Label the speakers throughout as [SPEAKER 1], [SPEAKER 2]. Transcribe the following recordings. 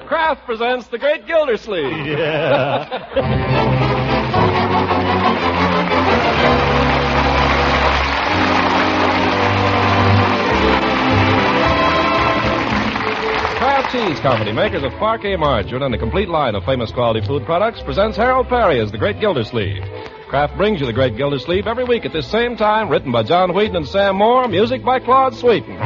[SPEAKER 1] Kraft presents the Great Gildersleeve.
[SPEAKER 2] Yeah.
[SPEAKER 1] Kraft Cheese Company, makers of Parquet margarine and a complete line of famous quality food products, presents Harold Peary as the Great Gildersleeve. Kraft brings you the Great Gildersleeve every week at this same time, written by John Wheaton and Sam Moore, music by Claude Sweeten.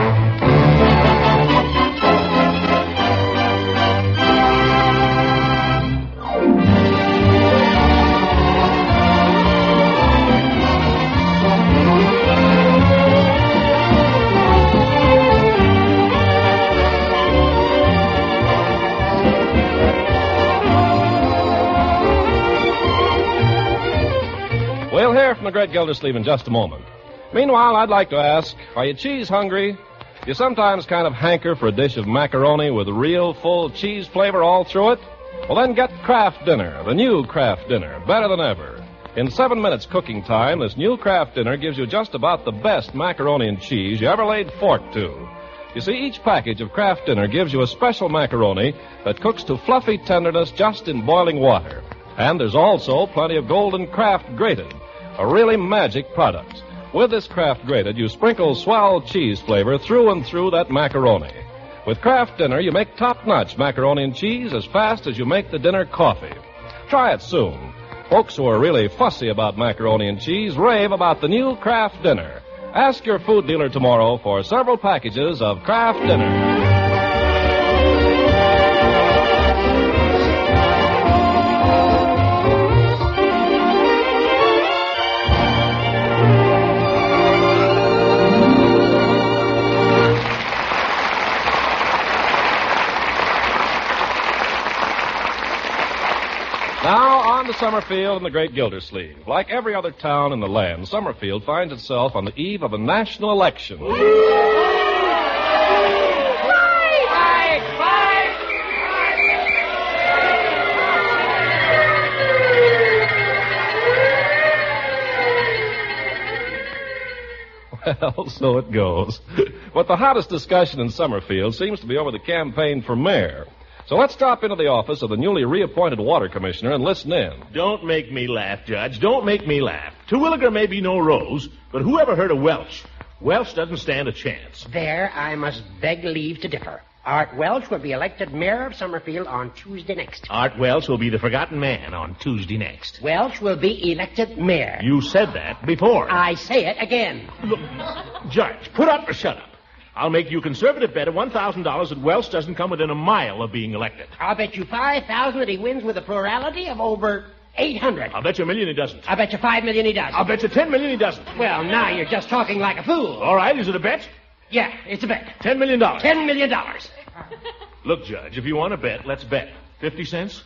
[SPEAKER 1] We'll hear from the Great Gildersleeve in just a moment. Meanwhile, I'd like to ask, are you cheese hungry? Do you sometimes kind of hanker for a dish of macaroni with real full cheese flavor all through it? Well, then get Kraft Dinner, the new Kraft Dinner, better than ever. In 7 minutes cooking time, this new Kraft Dinner gives you just about the best macaroni and cheese you ever laid fork to. You see, each package of Kraft Dinner gives you a special macaroni that cooks to fluffy tenderness just in boiling water. And there's also plenty of golden Kraft Grated, a really magic product. With this Kraft Grated, you sprinkle swell cheese flavor through and through that macaroni. With Kraft Dinner, you make top-notch macaroni and cheese as fast as you make the dinner coffee. Try it soon. Folks who are really fussy about macaroni and cheese rave about the new Kraft Dinner. Ask your food dealer tomorrow for several packages of Kraft Dinner. Now, on to Summerfield and the Great Gildersleeve. Like every other town in the land, Summerfield finds itself on the eve of a national election. Well, so it goes. But the hottest discussion in Summerfield seems to be over the campaign for mayor. So let's drop into the office of the newly reappointed water commissioner and listen in.
[SPEAKER 2] Don't make me laugh, Judge. Don't make me laugh. Terwilliger may be no rose, but who ever heard of Welch? Welch doesn't stand a chance.
[SPEAKER 3] There, I must beg leave to differ. Art Welch will be elected mayor of Summerfield on Tuesday next.
[SPEAKER 2] Art Welch will be the forgotten man on Tuesday next.
[SPEAKER 3] Welch will be elected mayor.
[SPEAKER 2] You said that before.
[SPEAKER 3] I say it again.
[SPEAKER 2] Look, Judge, put up or shut up. I'll make you a conservative bet of $1,000 that Welch doesn't come within a mile of being elected.
[SPEAKER 3] I'll bet you 5,000 that he wins with a plurality of over 800.
[SPEAKER 2] I'll bet you $1 million he doesn't.
[SPEAKER 3] I'll bet you 5 million he does.
[SPEAKER 2] I'll bet you $10 million he doesn't.
[SPEAKER 3] Well, now you're just talking like a fool.
[SPEAKER 2] All right, is it a bet?
[SPEAKER 3] Yeah, it's a bet.
[SPEAKER 2] $10 million.
[SPEAKER 3] $10 million.
[SPEAKER 2] Look, Judge, if you want to bet, let's bet. 50 cents?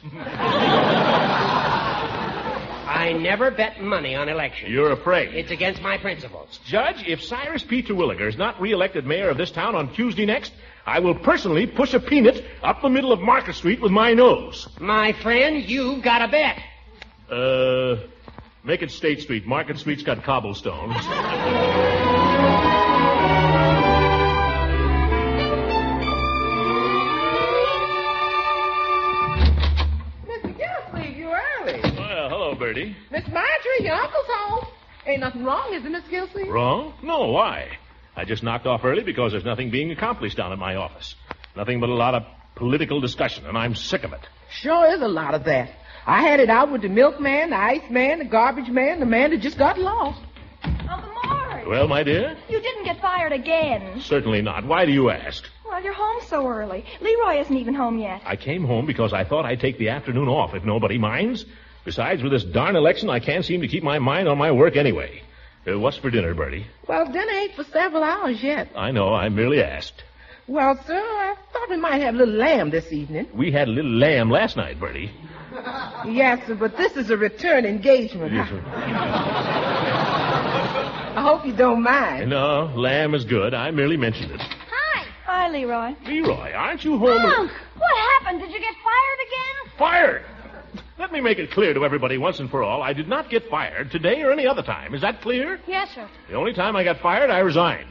[SPEAKER 3] I never bet money on elections.
[SPEAKER 2] You're afraid.
[SPEAKER 3] It's against my principles.
[SPEAKER 2] Judge, if Cyrus P. Terwilliger is not re-elected mayor of this town on Tuesday next, I will personally push a peanut up the middle of Market Street with my nose.
[SPEAKER 3] My friend, you've got a bet.
[SPEAKER 2] Make it State Street. Market Street's got cobblestones. Bertie.
[SPEAKER 4] Miss Marjorie, your uncle's home. Ain't nothing wrong, is it, Miss Gildersleeve?
[SPEAKER 2] Wrong? No, why? I just knocked off early because there's nothing being accomplished down at my office. Nothing but a lot of political discussion, and I'm sick of it.
[SPEAKER 4] Sure is a lot of that. I had it out with the milkman, the ice man, the garbage man, the man that just got lost.
[SPEAKER 5] Uncle Mort.
[SPEAKER 2] Well, my dear?
[SPEAKER 5] You didn't get fired again.
[SPEAKER 2] Certainly not. Why do you ask?
[SPEAKER 5] Well, you're home so early. Leroy isn't even home yet.
[SPEAKER 2] I came home because I thought I'd take the afternoon off if nobody minds. Besides, with this darn election, I can't seem to keep my mind on my work anyway. What's for dinner, Bertie?
[SPEAKER 4] Well, dinner ain't for several hours yet.
[SPEAKER 2] I know. I merely asked.
[SPEAKER 4] Well, sir, I thought we might have a little lamb this evening.
[SPEAKER 2] We had a little lamb last night, Bertie.
[SPEAKER 4] Yes, sir, but this is a return engagement.
[SPEAKER 2] Yes, sir.
[SPEAKER 4] I hope you don't mind.
[SPEAKER 2] No, lamb is good. I merely mentioned it.
[SPEAKER 5] Hi. Hi, Leroy.
[SPEAKER 2] Leroy, aren't you home?
[SPEAKER 5] Unc, what happened? Did you get fired again?
[SPEAKER 2] Fired? Let me make it clear to everybody once and for all, I did not get fired today or any other time. Is that clear?
[SPEAKER 5] Yes, sir.
[SPEAKER 2] The only time I got fired, I resigned.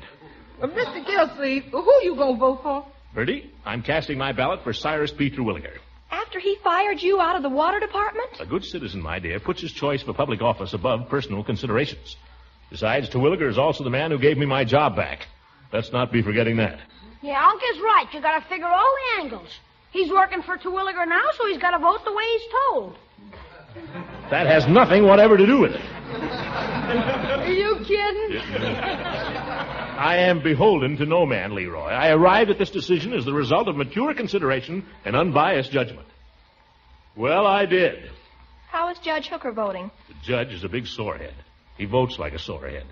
[SPEAKER 4] Mr. Gildersleeve, who you gonna vote for?
[SPEAKER 2] Bertie, I'm casting my ballot for Cyrus P. Terwilliger.
[SPEAKER 5] After he fired you out of the water department?
[SPEAKER 2] A good citizen, my dear, puts his choice for public office above personal considerations. Besides, Terwilliger is also the man who gave me my job back. Let's not be forgetting that.
[SPEAKER 6] Yeah, Uncle's right. You gotta figure all the angles. He's working for Terwilliger now, so he's gotta vote the way he's told.
[SPEAKER 2] That has nothing whatever to do with it.
[SPEAKER 4] Are you kidding?
[SPEAKER 2] I am beholden to no man, Leroy. I arrived at this decision as the result of mature consideration and unbiased judgment. Well, I did.
[SPEAKER 5] How is Judge Hooker voting?
[SPEAKER 2] The judge is a big sorehead. He votes like a sorehead.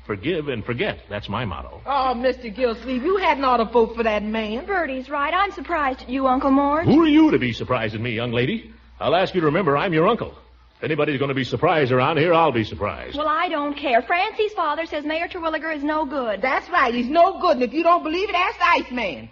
[SPEAKER 2] Forgive and forget. That's my motto.
[SPEAKER 4] Oh, Mr. Gildersleeve, you hadn't ought to vote for that man.
[SPEAKER 5] Bertie's right. I'm surprised at you, Uncle Mort.
[SPEAKER 2] Who are you to be surprised at me, young lady? I'll ask you to remember I'm your uncle. If anybody's going to be surprised around here, I'll be surprised.
[SPEAKER 5] Well, I don't care. Francie's father says Mayor Terwilliger is no good.
[SPEAKER 4] That's right. He's no good, and if you don't believe it, ask the Iceman.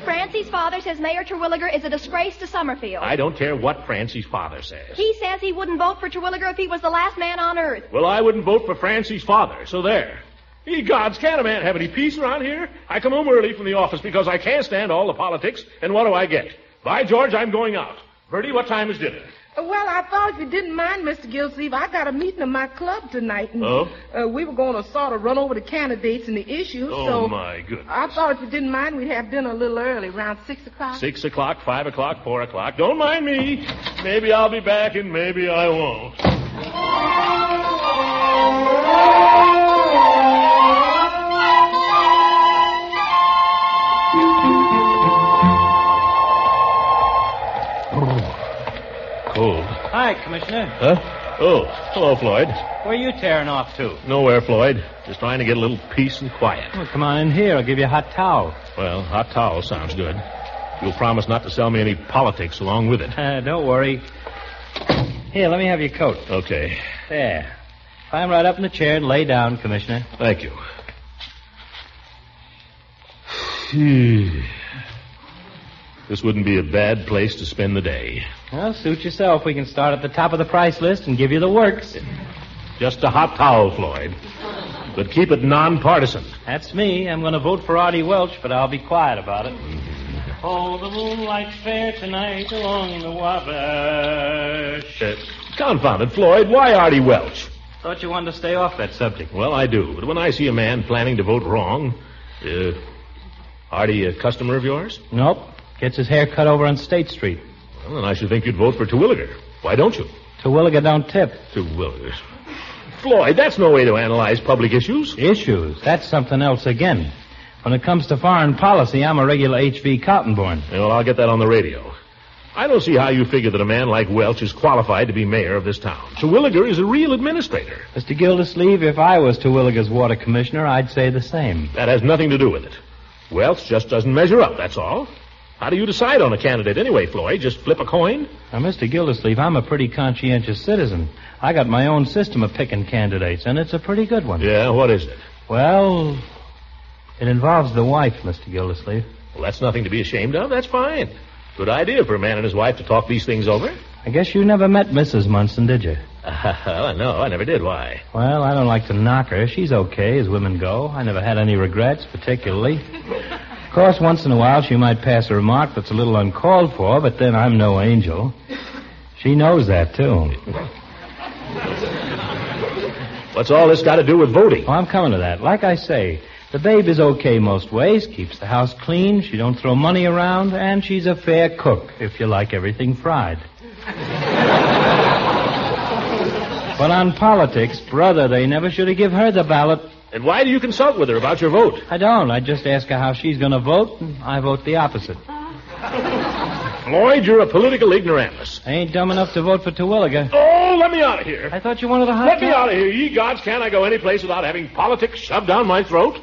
[SPEAKER 5] Francie's father says Mayor Terwilliger is a disgrace to Summerfield.
[SPEAKER 2] I don't care what Francie's father says.
[SPEAKER 5] He says he wouldn't vote for Terwilliger if he was the last man on earth.
[SPEAKER 2] Well, I wouldn't vote for Francie's father, so there. Ye gods, can't a man have any peace around here? I come home early from the office because I can't stand all the politics, and what do I get? By George, I'm going out. Bertie, what time is dinner?
[SPEAKER 4] Well, I thought if you didn't mind, Mr. Gildersleeve, I got a meeting in my club tonight. And, we were going to sort of run over the candidates and the issues.
[SPEAKER 2] Oh, my goodness.
[SPEAKER 4] I thought if you didn't mind, we'd have dinner a little early, around 6 o'clock.
[SPEAKER 2] 6 o'clock, 5 o'clock, 4 o'clock. Don't mind me. Maybe I'll be back and maybe I won't. Cold.
[SPEAKER 7] Hi, Commissioner.
[SPEAKER 2] Huh? Oh, hello, Floyd.
[SPEAKER 7] Where are you tearing off to?
[SPEAKER 2] Nowhere, Floyd. Just trying to get a little peace and quiet.
[SPEAKER 7] Well, come on in here. I'll give you a hot towel.
[SPEAKER 2] Well, hot towel sounds good. You'll promise not to sell me any politics along with it.
[SPEAKER 7] Don't worry. Here, let me have your coat.
[SPEAKER 2] Okay.
[SPEAKER 7] There. Climb right up in the chair and lay down, Commissioner.
[SPEAKER 2] Thank you. This wouldn't be a bad place to spend the day.
[SPEAKER 7] Well, suit yourself. We can start at the top of the price list and give you the works.
[SPEAKER 2] Just a hot towel, Floyd. But keep it nonpartisan.
[SPEAKER 7] That's me. I'm going to vote for Artie Welch, but I'll be quiet about it. Oh, the moonlight's fair tonight along the Wabash.
[SPEAKER 2] Confound it, Floyd. Why Artie Welch?
[SPEAKER 7] Thought you wanted to stay off that subject.
[SPEAKER 2] Well, I do. But when I see a man planning to vote wrong... Artie a customer of yours?
[SPEAKER 7] Nope. Gets his hair cut over on State Street.
[SPEAKER 2] Well, then I should think you'd vote for Terwilliger. Why don't you?
[SPEAKER 7] Terwilliger don't tip.
[SPEAKER 2] Terwilliger. Floyd, that's no way to analyze public issues.
[SPEAKER 7] Issues? That's something else again. When it comes to foreign policy, I'm a regular H.V. Cottonborn.
[SPEAKER 2] Well, I'll get that on the radio. I don't see how you figure that a man like Welch is qualified to be mayor of this town. Terwilliger is a real administrator.
[SPEAKER 7] Mr. Gildersleeve, if I was Terwilliger's water commissioner, I'd say the same.
[SPEAKER 2] That has nothing to do with it. Welch just doesn't measure up, that's all. How do you decide on a candidate anyway, Floyd? Just flip a coin?
[SPEAKER 7] Now, Mr. Gildersleeve, I'm a pretty conscientious citizen. I got my own system of picking candidates, and it's a pretty good one.
[SPEAKER 2] Yeah, what is it?
[SPEAKER 7] Well, it involves the wife, Mr. Gildersleeve.
[SPEAKER 2] Well, that's nothing to be ashamed of. That's fine. Good idea for a man and his wife to talk these things over.
[SPEAKER 7] I guess you never met Mrs. Munson, did you?
[SPEAKER 2] No, I never did. Why?
[SPEAKER 7] Well, I don't like to knock her. She's okay, as women go. I never had any regrets, particularly. Of course, once in a while she might pass a remark that's a little uncalled for, but then I'm no angel. She knows that, too.
[SPEAKER 2] What's all this got to do with voting?
[SPEAKER 7] Oh, I'm coming to that. Like I say, the babe is okay most ways, keeps the house clean, she don't throw money around, and she's a fair cook, if you like everything fried. But on politics, brother, they never should have give her the ballot.
[SPEAKER 2] And why do you consult with her about your vote?
[SPEAKER 7] I don't. I just ask her how she's going to vote, and I vote the opposite.
[SPEAKER 2] Floyd, you're a political ignoramus.
[SPEAKER 7] I ain't dumb enough to vote for Terwilliger.
[SPEAKER 2] Oh, let me out of here.
[SPEAKER 7] I thought you wanted a hot
[SPEAKER 2] Let me out of here. Ye gods, can't I go any place without having politics shoved down my throat?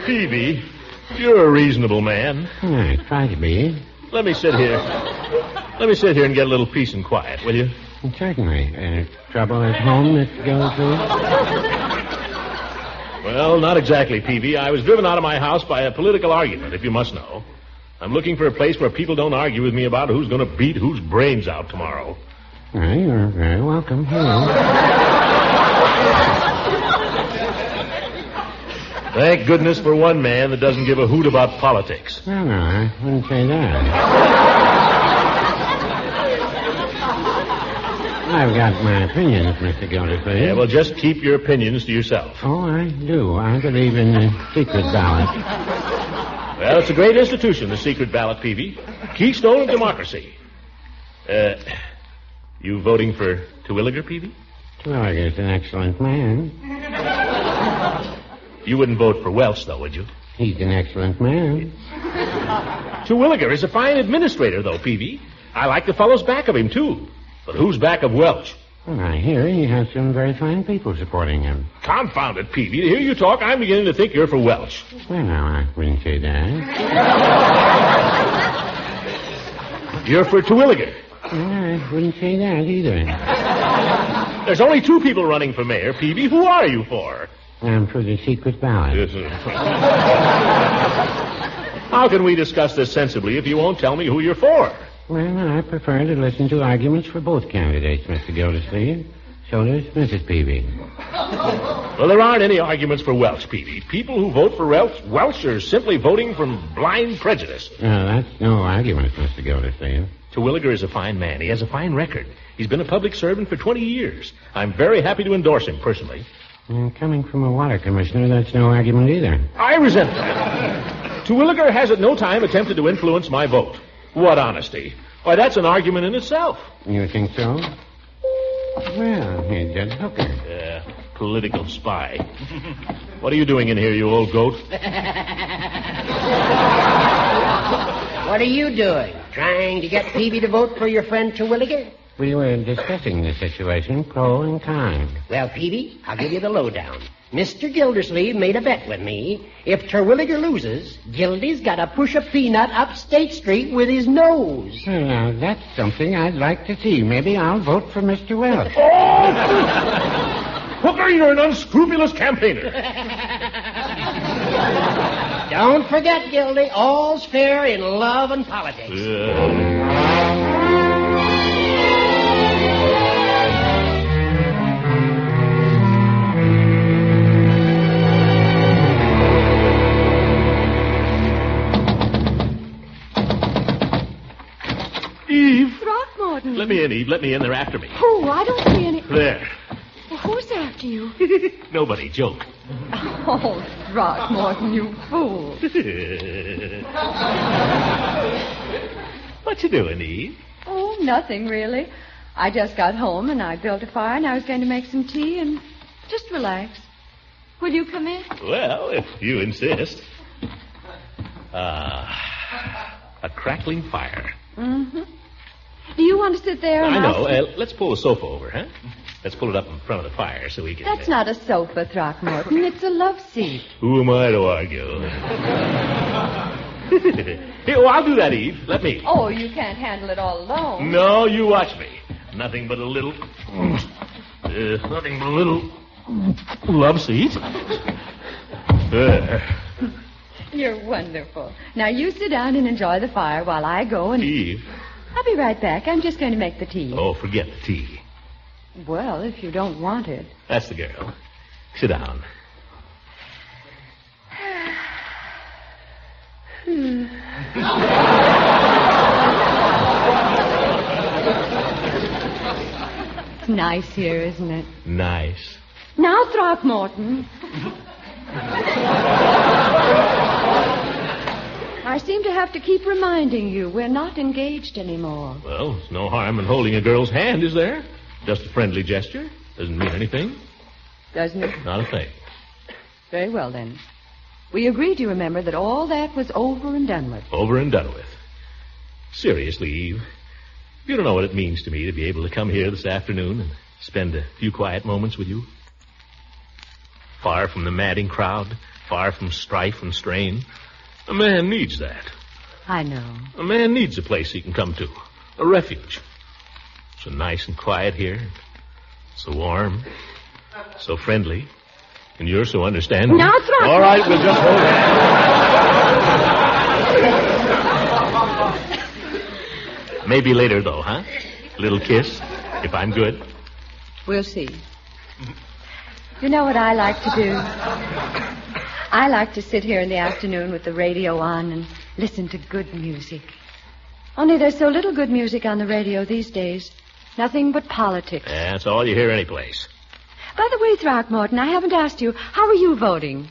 [SPEAKER 2] Peavy, you're a reasonable man.
[SPEAKER 8] I try to be.
[SPEAKER 2] Let me sit here. Let me sit here and get a little peace and quiet, will you?
[SPEAKER 8] Certainly. Trouble at home, Mr. Gildersleeve?
[SPEAKER 2] Well, not exactly, Peavy. I was driven out of my house by a political argument, if you must know. I'm looking for a place where people don't argue with me about who's going to beat whose brains out tomorrow.
[SPEAKER 8] Well, you're very welcome here.
[SPEAKER 2] Thank goodness for one man that doesn't give a hoot about politics.
[SPEAKER 8] No, I wouldn't say that. I've got my opinions, Mr. Gildersleeve.
[SPEAKER 2] Yeah, well, just keep your opinions to yourself.
[SPEAKER 8] Oh, I do. I believe in the secret ballot.
[SPEAKER 2] Well, it's a great institution, the secret ballot, Peavy. Keystone of democracy. You voting for Terwilliger, Peavy?
[SPEAKER 8] Terwilliger's an excellent man.
[SPEAKER 2] You wouldn't vote for Welch, though, would you?
[SPEAKER 8] He's an excellent man.
[SPEAKER 2] Terwilliger is a fine administrator, though, Peavy. I like the fellows back of him, too. But who's back of Welch?
[SPEAKER 8] Well, I hear he has some very fine people supporting him.
[SPEAKER 2] Confound it, Peavy. To hear you talk, I'm beginning to think you're for Welch.
[SPEAKER 8] Well, now, I wouldn't say that.
[SPEAKER 2] You're for Terwilliger.
[SPEAKER 8] Well, I wouldn't say that either.
[SPEAKER 2] There's only two people running for mayor, Peavy. Who are you for?
[SPEAKER 8] I'm for the secret ballot.
[SPEAKER 2] Yes, sir. How can we discuss this sensibly if you won't tell me who you're for?
[SPEAKER 8] Well, I prefer to listen to arguments for both candidates, Mr. Gildersleeve. So does Mrs. Peavy.
[SPEAKER 2] Well, there aren't any arguments for Welch, Peavy. People who vote for Welch are simply voting from blind prejudice.
[SPEAKER 8] No, that's no argument, Mr. Gildersleeve.
[SPEAKER 2] Terwilliger is a fine man. He has a fine record. He's been a public servant for 20 years. I'm very happy to endorse him, personally.
[SPEAKER 8] And coming from a water commissioner, that's no argument either.
[SPEAKER 2] I resent that. Terwilliger has at no time attempted to influence my vote. What honesty. Why, that's an argument in itself.
[SPEAKER 8] You think so? Well, he's Judge Hooker.
[SPEAKER 2] Political spy. What are you doing in here, you old goat?
[SPEAKER 3] What are you doing? Trying to get Peavy to vote for your friend Terwilliger?
[SPEAKER 8] We were discussing the situation, pro and con.
[SPEAKER 3] Well, Peavy, I'll give you the lowdown. Mr. Gildersleeve made a bet with me. If Terwilliger loses, Gildy's got to push a peanut up State Street with his nose.
[SPEAKER 8] Well, now, that's something I'd like to see. Maybe I'll vote for Mr. Welch.
[SPEAKER 2] Oh! Hooker, you're an unscrupulous campaigner.
[SPEAKER 3] Don't forget, Gildy, all's fair in love and politics.
[SPEAKER 2] Eve.
[SPEAKER 5] Throckmorton.
[SPEAKER 2] Let me in, Eve. Let me in. They're after me.
[SPEAKER 5] Oh, I don't see any...
[SPEAKER 2] There.
[SPEAKER 5] Well, who's after you?
[SPEAKER 2] Nobody. Joke.
[SPEAKER 5] Oh, Throckmorton, you fool.
[SPEAKER 2] What you doing, Eve?
[SPEAKER 5] Oh, nothing, really. I just got home, and I built a fire, and I was going to make some tea and just relax. Will you come in?
[SPEAKER 2] Well, if you insist. A crackling fire.
[SPEAKER 5] Mm-hmm. Do you want to sit there?
[SPEAKER 2] I know. Let's pull the sofa over, huh? Let's pull it up in front of the fire so we can...
[SPEAKER 5] That's not a sofa, Throckmorton. It's a love seat.
[SPEAKER 2] Who am I to argue? Here, I'll do that, Eve. Let me.
[SPEAKER 5] Oh, you can't handle it all alone.
[SPEAKER 2] No, you watch me. Nothing but a little... nothing but a little... love seat.
[SPEAKER 5] You're wonderful. Now, you sit down and enjoy the fire while I go and...
[SPEAKER 2] Eve.
[SPEAKER 5] I'll be right back. I'm just going to make the tea.
[SPEAKER 2] Oh, forget the tea.
[SPEAKER 5] Well, if you don't want it.
[SPEAKER 2] That's the girl. Sit down.
[SPEAKER 5] It's nice here, isn't it?
[SPEAKER 2] Nice.
[SPEAKER 5] Now, Throckmorton. I seem to have to keep reminding you we're not engaged anymore.
[SPEAKER 2] Well, there's no harm in holding a girl's hand, is there? Just a friendly gesture. Doesn't mean anything.
[SPEAKER 5] Doesn't it?
[SPEAKER 2] Not a thing.
[SPEAKER 5] Very well, then. We agreed, you remember, that all that was over and done with.
[SPEAKER 2] Over and done with. Seriously, Eve, you don't know what it means to me to be able to come here this afternoon and spend a few quiet moments with you. Far from the madding crowd, far from strife and strain. A man needs that.
[SPEAKER 5] I know.
[SPEAKER 2] A man needs a place he can come to, A refuge. So nice and quiet here. So warm. So friendly. And you're so understanding.
[SPEAKER 5] Now, Throckmorton.
[SPEAKER 2] All right, we'll just hold it. Maybe later, though, huh? A little kiss, if I'm good.
[SPEAKER 5] We'll see. You know what I like to do? I like to sit here in the afternoon with the radio on and listen to good music. Only there's so little good music on the radio these days. Nothing but politics.
[SPEAKER 2] Yeah, that's all you hear anyplace.
[SPEAKER 5] By the way, Throckmorton, I haven't asked you, how are you voting?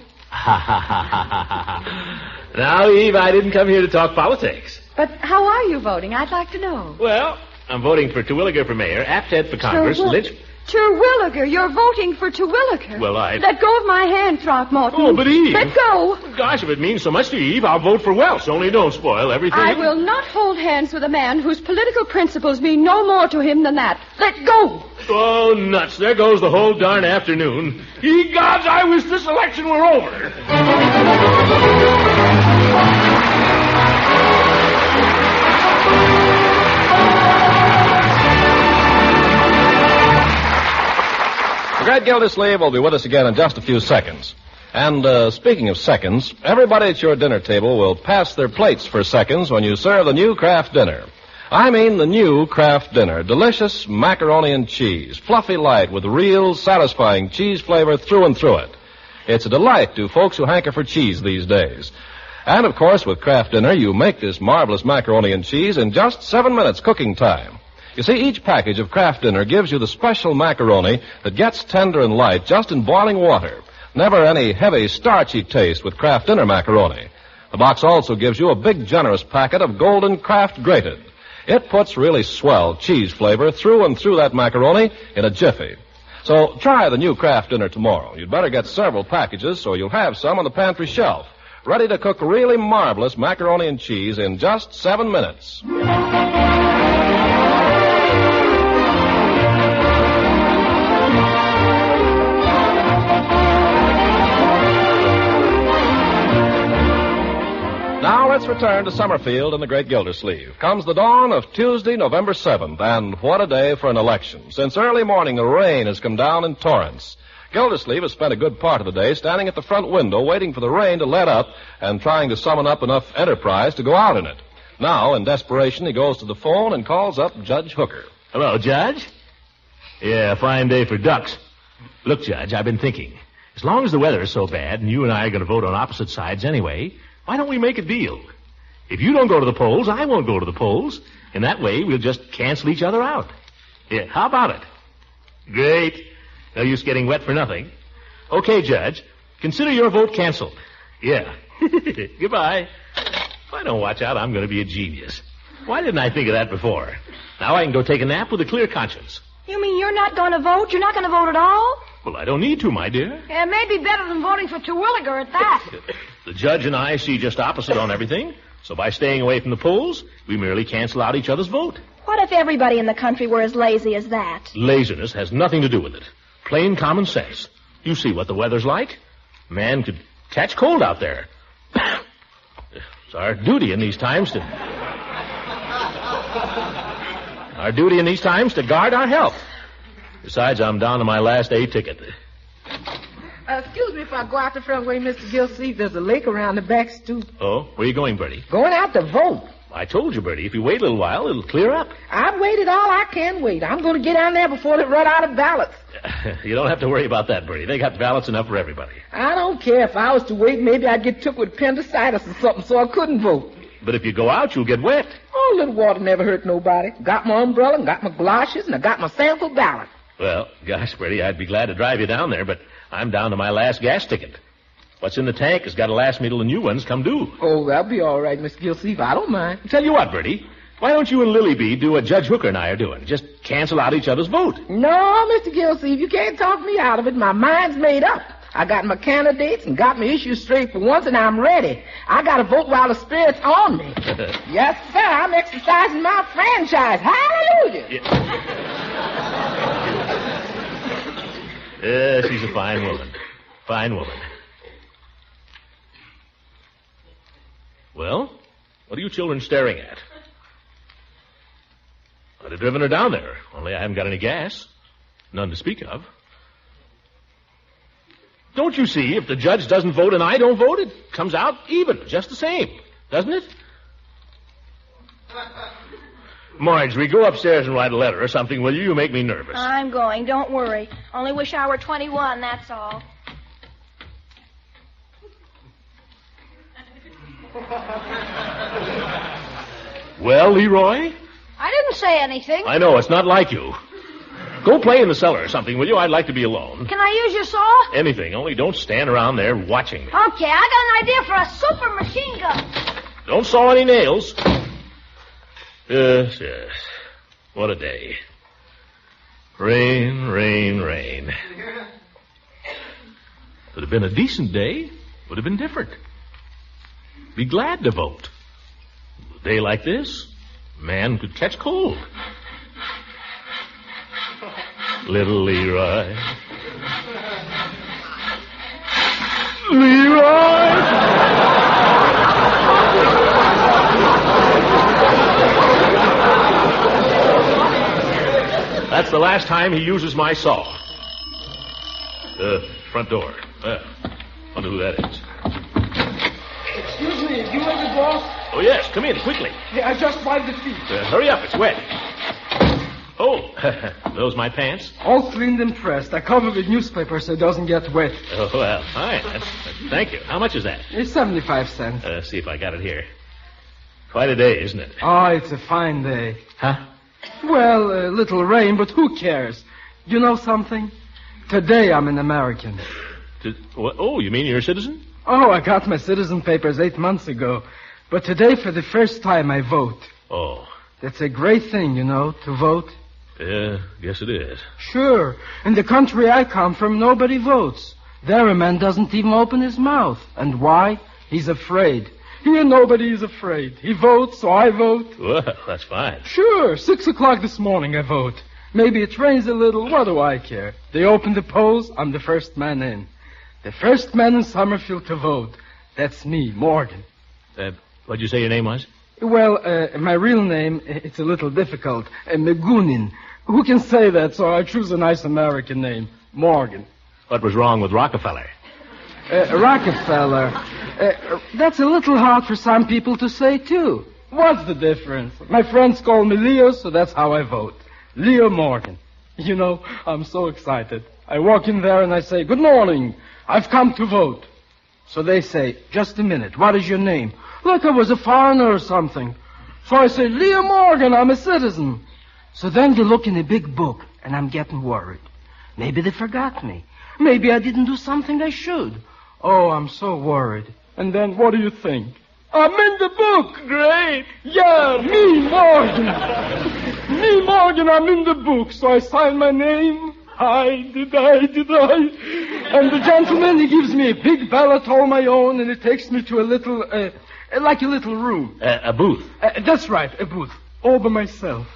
[SPEAKER 2] Now, Eve, I didn't come here to talk politics.
[SPEAKER 5] But how are you voting? I'd like to know.
[SPEAKER 2] Well, I'm voting for Terwilliger for mayor, Apted for Congress, Lynch...
[SPEAKER 5] Terwilliger, you're voting for Terwilliger.
[SPEAKER 2] Well,
[SPEAKER 5] Let go of my hand, Throckmorton.
[SPEAKER 2] Oh, but Eve...
[SPEAKER 5] Let go.
[SPEAKER 2] Gosh, if it means so much to you, Eve, I'll vote for Welsh. Only don't spoil everything.
[SPEAKER 5] I will not hold hands with a man whose political principles mean no more to him than that. Let go.
[SPEAKER 2] Oh, nuts. There goes the whole darn afternoon. Ye gods, I wish this election were over.
[SPEAKER 1] Great Gildersleeve will be with us again in just a few seconds. And speaking of seconds, everybody at your dinner table will pass their plates for seconds when you serve the new Kraft dinner. I mean the new Kraft dinner. Delicious macaroni and cheese, fluffy light with real satisfying cheese flavor through and through it. It's a delight to folks who hanker for cheese these days. And, of course, with Kraft dinner, you make this marvelous macaroni and cheese in just 7 minutes cooking time. You see, each package of Kraft dinner gives you the special macaroni that gets tender and light just in boiling water. Never any heavy, starchy taste with Kraft dinner macaroni. The box also gives you a big, generous packet of golden Kraft grated. It puts really swell cheese flavor through and through that macaroni in a jiffy. So try the new Kraft dinner tomorrow. You'd better get several packages so you'll have some on the pantry shelf, ready to cook really marvelous macaroni and cheese in just 7 minutes. Now let's return to Summerfield and the Great Gildersleeve. Comes the dawn of Tuesday, November 7th, and what a day for an election. Since early morning, the rain has come down in torrents. Gildersleeve has spent a good part of the day standing at the front window waiting for the rain to let up and trying to summon up enough enterprise to go out in it. Now, in desperation, he goes to the phone and calls up Judge Hooker.
[SPEAKER 2] Hello, Judge. Yeah, fine day for ducks. Look, Judge, I've been thinking. As long as the weather is so bad and you and I are going to vote on opposite sides anyway, why don't we make a deal? If you don't go to the polls, I won't go to the polls. And that way, we'll just cancel each other out. Yeah, how about it? Great. No use getting wet for nothing. Okay, Judge. Consider your vote canceled. Yeah. Goodbye. If I don't watch out, I'm going to be a genius. Why didn't I think of that before? Now I can go take a nap with a clear conscience.
[SPEAKER 6] You mean you're not going to vote? You're not going to vote at all?
[SPEAKER 2] Well, I don't need to, my dear.
[SPEAKER 6] Yeah, it may be better than voting for Terwilliger at that.
[SPEAKER 2] The judge and I see just opposite on everything. So by staying away from the polls, we merely cancel out each other's vote.
[SPEAKER 9] What if everybody in the country were as lazy as that?
[SPEAKER 2] Laziness has nothing to do with it. Plain common sense. You see what the weather's like. Man could catch cold out there. It's our duty in these times to... guard our health. Besides, I'm down to my last A ticket.
[SPEAKER 4] Excuse me if I go out the front way, Mr. Gildersleeve. There's a lake around the back stoop.
[SPEAKER 2] Oh, where are you going, Bertie?
[SPEAKER 4] Going out to vote.
[SPEAKER 2] I told you, Bertie, if you wait a little while, it'll clear up.
[SPEAKER 4] I've waited all I can wait. I'm going to get down there before they run out of ballots.
[SPEAKER 2] You don't have to worry about that, Bertie. They got ballots enough for everybody.
[SPEAKER 4] I don't care. If I was to wait, maybe I'd get took with appendicitis or something, so I couldn't vote.
[SPEAKER 2] But if you go out, you'll get wet.
[SPEAKER 4] Oh, little water never hurt nobody. Got my umbrella and got my galoshes and I got my sample ballot.
[SPEAKER 2] Well, gosh, Bertie, I'd be glad to drive you down there, but I'm down to my last gas ticket. What's in the tank has got to last me till the new ones come due.
[SPEAKER 4] Oh, that'll be all right, Mr. Gildersleeve. I don't mind.
[SPEAKER 2] Tell you what, Bertie, why don't you and Lily B do what Judge Hooker and I are doing? Just cancel out each other's vote.
[SPEAKER 4] No, Mr. Gildersleeve, you can't talk me out of it. My mind's made up. I got my candidates and got my issues straight for once, and I'm ready. I got to vote while the spirit's on me. Yes, sir, I'm exercising my franchise. Hallelujah.
[SPEAKER 2] Yeah, she's a fine woman. Fine woman. Well, what are you children staring at? I'd have driven her down there, only I haven't got any gas. None to speak of. Don't you see, if the judge doesn't vote and I don't vote, it comes out even, just the same, doesn't it? Marjorie, go upstairs and write a letter or something, will you? You make me nervous.
[SPEAKER 9] I'm going. Don't worry. Only wish I were 21, that's all.
[SPEAKER 2] Well, Leroy?
[SPEAKER 6] I didn't say anything.
[SPEAKER 2] I know, it's not like you. Go play in the cellar or something, will you? I'd like to be alone.
[SPEAKER 6] Can I use your saw?
[SPEAKER 2] Anything, only don't stand around there watching me.
[SPEAKER 6] Okay, I got an idea for a super machine gun.
[SPEAKER 2] Don't saw any nails. Yes, yes. What a day. Rain, rain, rain. If it had been a decent day, would have been different. Be glad to vote. A day like this, a man could catch cold. Little Leroy. Leroy! That's the last time he uses my saw. Front door. Wonder who that is.
[SPEAKER 10] Excuse me, you are the boss?
[SPEAKER 2] Oh, yes, come in, quickly.
[SPEAKER 10] Hey, I just wiped the feet.
[SPEAKER 2] Hurry up, it's wet. Oh, those my pants?
[SPEAKER 10] All cleaned and pressed. I covered with newspaper so it doesn't get wet.
[SPEAKER 2] Oh, well, fine. Thank you. How much is that?
[SPEAKER 10] It's 75 cents.
[SPEAKER 2] See if I got it here. Quite a day, isn't it?
[SPEAKER 10] Oh, it's a fine day.
[SPEAKER 2] Huh?
[SPEAKER 10] Well, a little rain, but who cares? You know something? Today I'm an American.
[SPEAKER 2] Oh, you mean you're a citizen?
[SPEAKER 10] Oh, I got my citizen papers 8 months ago. But today, for the first time, I vote.
[SPEAKER 2] Oh.
[SPEAKER 10] That's a great thing, you know, to vote.
[SPEAKER 2] Yeah, guess it is.
[SPEAKER 10] Sure. In the country I come from, nobody votes. There a man doesn't even open his mouth. And why? He's afraid. Here nobody is afraid. He votes, so I vote.
[SPEAKER 2] Well, that's fine.
[SPEAKER 10] Sure. 6 o'clock this morning I vote. Maybe it rains a little. What do I care? They open the polls. I'm the first man in. The first man in Summerfield to vote. That's me, Morgan.
[SPEAKER 2] What'd you say your name was?
[SPEAKER 10] Well, my real name, it's a little difficult. McGoonin. Who can say that, so I choose a nice American name. Morgan.
[SPEAKER 2] What was wrong with Rockefeller?
[SPEAKER 10] Rockefeller. That's a little hard for some people to say, too. What's the difference? My friends call me Leo, so that's how I vote. Leo Morgan. You know, I'm so excited. I walk in there and I say, "Good morning. I've come to vote." So they say, "Just a minute. What is your name?" Like I was a foreigner or something. So I say, "Leo Morgan, I'm a citizen." So then they look in a big book, and I'm getting worried. Maybe they forgot me. Maybe I didn't do something I should. Oh, I'm so worried. And then what do you think? I'm in the book.
[SPEAKER 2] Great.
[SPEAKER 10] Yeah, me, Morgan. Me, Morgan, I'm in the book. So I sign my name. Did I? And the gentleman, he gives me a big ballot all my own, and it takes me to a little, like a little room.
[SPEAKER 2] A booth.
[SPEAKER 10] That's right, a booth. All by myself.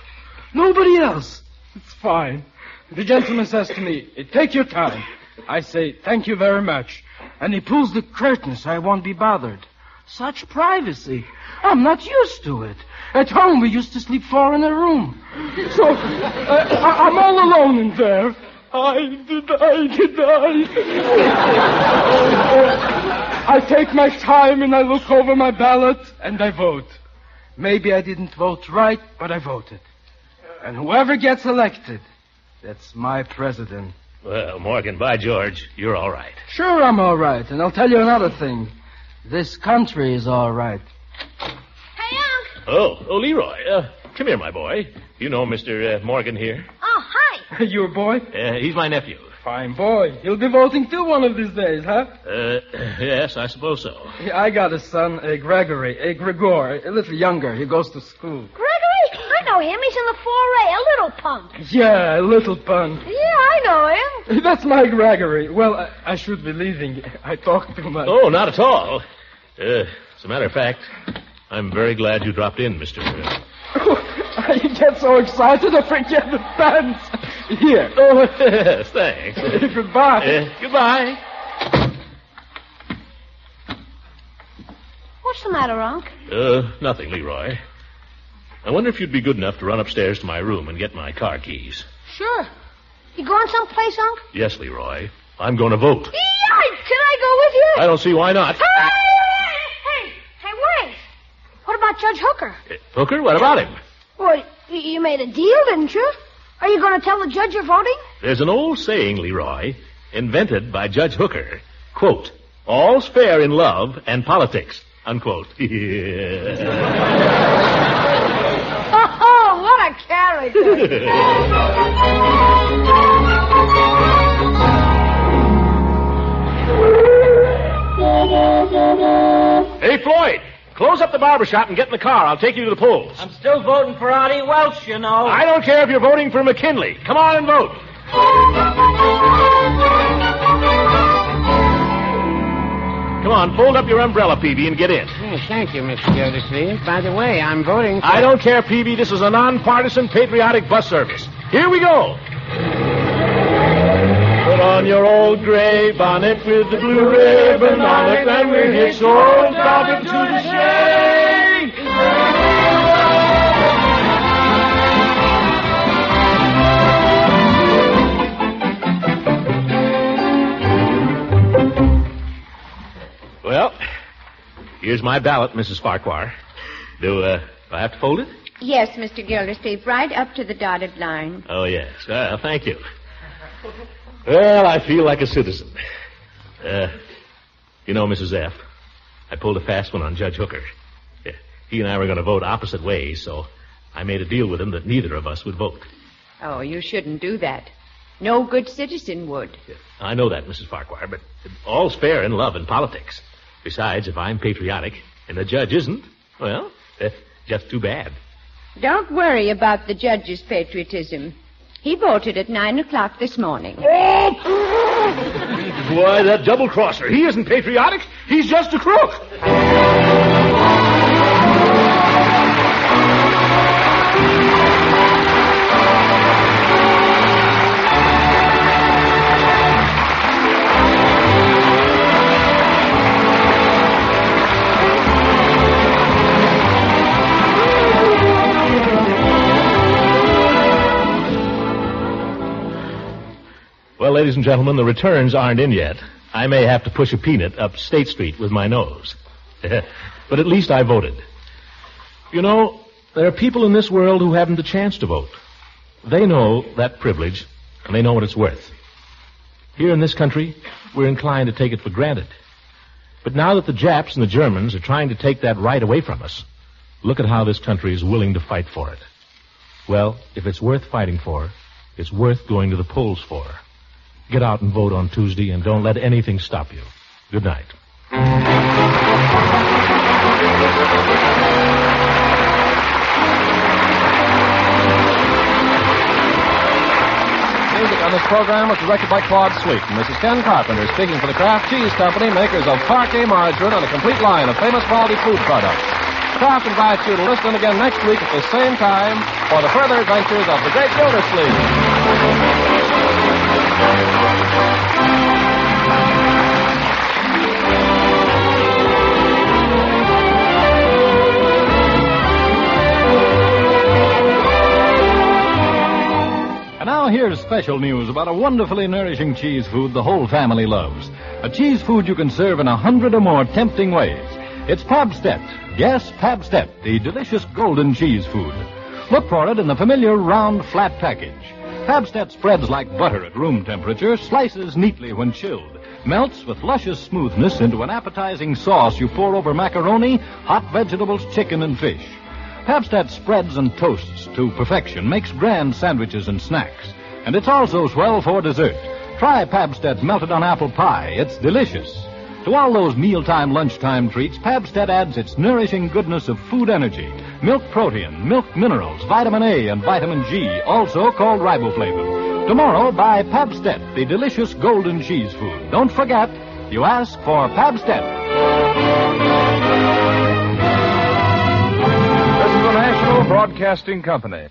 [SPEAKER 10] Nobody else. It's fine. The gentleman says to me, "Take your time." I say, "Thank you very much." And he pulls the curtain so I won't be bothered. Such privacy. I'm not used to it. At home, we used to sleep 4 in a room. So, I'm all alone in there. Did I? I take my time and I look over my ballot and I vote. Maybe I didn't vote right, but I voted. And whoever gets elected, that's my president.
[SPEAKER 2] Well, Morgan, by George, you're all right.
[SPEAKER 10] Sure, I'm all right. And I'll tell you another thing. This country is all right.
[SPEAKER 6] Hey, Unc.
[SPEAKER 2] Oh, Leroy. Come here, my boy. You know Mr. Morgan here?
[SPEAKER 6] Oh, hi.
[SPEAKER 10] Your boy?
[SPEAKER 2] He's my nephew.
[SPEAKER 10] Fine boy. He'll be voting too one of these days, huh?
[SPEAKER 2] Yes, I suppose so.
[SPEAKER 10] I got a son, Gregory, Gregor, a little younger. He goes to school.
[SPEAKER 6] Gregory? I know him. He's in the 4A, a little punk.
[SPEAKER 10] Yeah, a little punk.
[SPEAKER 6] Yeah, I know him.
[SPEAKER 10] That's my Gregory. Well, I should be leaving. I talk too much.
[SPEAKER 2] Oh, not at all. As a matter of fact, I'm very glad you dropped in, Mr.
[SPEAKER 10] I get so excited I forget the pants. Here.
[SPEAKER 2] Oh, yes, thanks.
[SPEAKER 10] Goodbye.
[SPEAKER 2] Goodbye.
[SPEAKER 6] What's the matter, Unc?
[SPEAKER 2] Nothing, Leroy. I wonder if you'd be good enough to run upstairs to my room and get my car keys.
[SPEAKER 6] Sure. You going someplace, Unc?
[SPEAKER 2] Yes, Leroy. I'm going to vote.
[SPEAKER 6] Can I go with you?
[SPEAKER 2] I don't see why not.
[SPEAKER 6] Hey, wait. What about Judge Hooker?
[SPEAKER 2] Hooker, what about him?
[SPEAKER 6] Well, you made a deal, didn't you? Are you going to tell the judge you're voting?
[SPEAKER 2] There's an old saying, Leroy, invented by Judge Hooker. Quote, all's fair in love and politics, unquote.
[SPEAKER 6] Oh, what a character.
[SPEAKER 2] Hey, Floyd, close up the barber shop and get in the car. I'll take you to the polls.
[SPEAKER 10] I'm still voting for Artie Welch, you know.
[SPEAKER 2] I don't care if you're voting for McKinley. Come on and vote. Come on, fold up your umbrella, Peavy, and get in.
[SPEAKER 8] Hey, thank you, Mr. Gildersleeve. By the way, I'm voting for...
[SPEAKER 2] I don't care, Peavy. This is a nonpartisan, patriotic bus service. Here we go. Put on your old gray bonnet with the blue ribbon on it, and we're here so drop into the shade. Well, here's my ballot, Mrs. Farquhar. Do I have to fold it?
[SPEAKER 5] Yes, Mr. Gildersleeve, right up to the dotted line.
[SPEAKER 2] Oh, yes. Well, thank you. Well, I feel like a citizen. You know, Mrs. F., I pulled a fast one on Judge Hooker. He and I were going to vote opposite ways, so I made a deal with him that neither of us would vote.
[SPEAKER 5] Oh, you shouldn't do that. No good citizen would.
[SPEAKER 2] I know that, Mrs. Farquhar, but all's fair in love and politics. Besides, if I'm patriotic and the judge isn't, well, just too bad.
[SPEAKER 5] Don't worry about the judge's patriotism. He voted at 9 o'clock this morning.
[SPEAKER 2] Why, that double-crosser. He isn't patriotic. He's just a crook. Well, ladies and gentlemen, the returns aren't in yet. I may have to push a peanut up State Street with my nose. But at least I voted. You know, there are people in this world who haven't the chance to vote. They know that privilege, and they know what it's worth. Here in this country, we're inclined to take it for granted. But now that the Japs and the Germans are trying to take that right away from us, look at how this country is willing to fight for it. Well, if it's worth fighting for, it's worth going to the polls for. Get out and vote on Tuesday, and don't let anything stop you. Good night.
[SPEAKER 1] Music on this program was directed by Claude Sweet, and this is Ken Carpenter speaking for the Kraft Cheese Company, makers of Parkay margarine and a complete line of famous quality food products. Kraft invites you to listen again next week at the same time for the further adventures of the Great Gildersleeve.
[SPEAKER 11] And now here's special news about a wonderfully nourishing cheese food the whole family loves. A cheese food you can serve in 100 or more tempting ways. It's Pabstet. Yes, Pabstet, the delicious golden cheese food. Look for it in the familiar round, flat package. Pabstet spreads like butter at room temperature, slices neatly when chilled, melts with luscious smoothness into an appetizing sauce you pour over macaroni, hot vegetables, chicken, and fish. Pabstet spreads and toasts to perfection, makes grand sandwiches and snacks. And it's also swell for dessert. Try Pabstet melted on apple pie. It's delicious. To all those mealtime, lunchtime treats, Pabstet adds its nourishing goodness of food energy, milk protein, milk minerals, vitamin A and vitamin G, also called riboflavin. Tomorrow, buy Pabstet, the delicious golden cheese food. Don't forget, you ask for Pabstet.
[SPEAKER 1] This is the National Broadcasting Company.